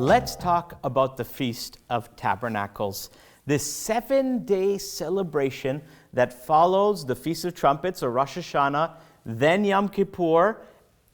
let's talk about the Feast of Tabernacles. This 7-day celebration that follows the Feast of Trumpets, or Rosh Hashanah, then Yom Kippur,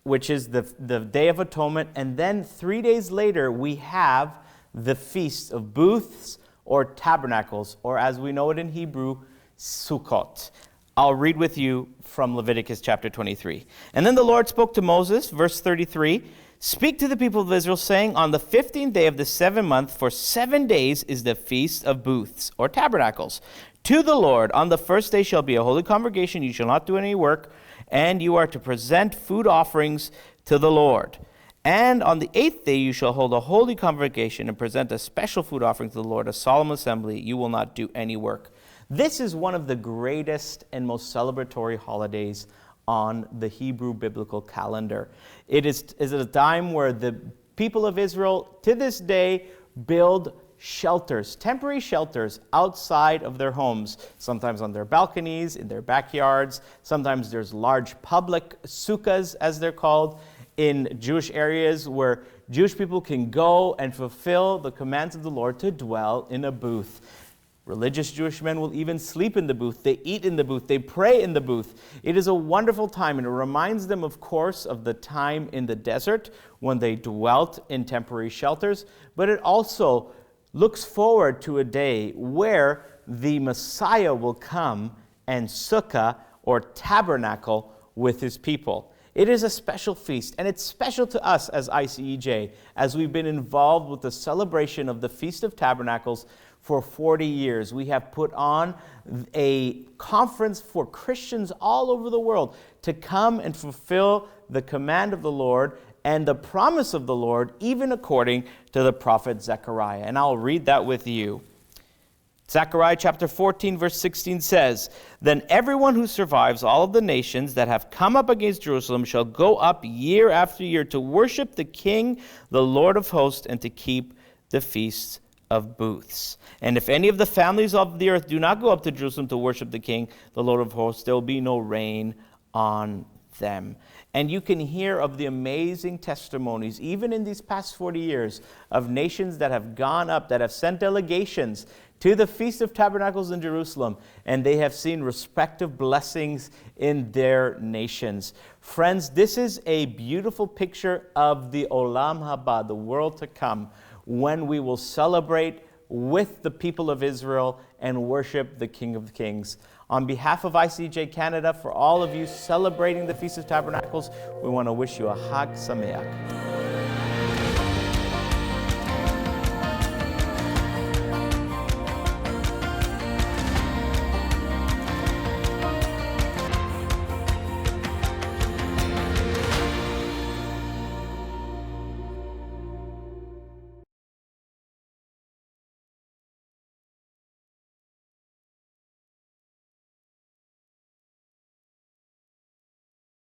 which is the Day of Atonement, and then 3 days later we have the Feast of Booths, or Tabernacles, or as we know it in Hebrew, Sukkot. I'll read with you from Leviticus chapter 23. And then the Lord spoke to Moses, verse 33, "Speak to the people of Israel, saying, on the 15th day of the 7th month, for 7 days is the Feast of Booths, or Tabernacles. To the Lord, on the first day shall be a holy convocation. You shall not do any work, and you are to present food offerings to the Lord. And on the 8th day you shall hold a holy convocation and present a special food offering to the Lord, a solemn assembly. You will not do any work." This is one of the greatest and most celebratory holidays on the Hebrew biblical calendar. It is a time where the people of Israel, to this day, build shelters, temporary shelters outside of their homes, sometimes on their balconies, in their backyards. Sometimes there's large public sukkahs, as they're called, in Jewish areas where Jewish people can go and fulfill the commands of the Lord to dwell in a booth. Religious Jewish men will even sleep in the booth. They eat in the booth. They pray in the booth. It is a wonderful time, and it reminds them, of course, of the time in the desert when they dwelt in temporary shelters, but it also looks forward to a day where the Messiah will come and sukkah, or tabernacle, with his people. It is a special feast, and it's special to us as ICEJ, as we've been involved with the celebration of the Feast of Tabernacles for 40 years. We have put on a conference for Christians all over the world to come and fulfill the command of the Lord and the promise of the Lord, even according to the prophet Zechariah. And I'll read that with you. Zechariah chapter 14, verse 16 says, "Then everyone who survives all of the nations that have come up against Jerusalem shall go up year after year to worship the King, the Lord of hosts, and to keep the feasts of booths. And if any of the families of the earth do not go up to Jerusalem to worship the King, the Lord of hosts, there will be no rain on them." And you can hear of the amazing testimonies, even in these past 40 years, of nations that have gone up, that have sent delegations to the Feast of Tabernacles in Jerusalem, and they have seen respective blessings in their nations. Friends, this is a beautiful picture of the Olam Haba, the world to come, when we will celebrate with the people of Israel and worship the King of Kings. On behalf of ICEJ Canada, for all of you celebrating the Feast of Tabernacles, we want to wish you a Hag Sameach.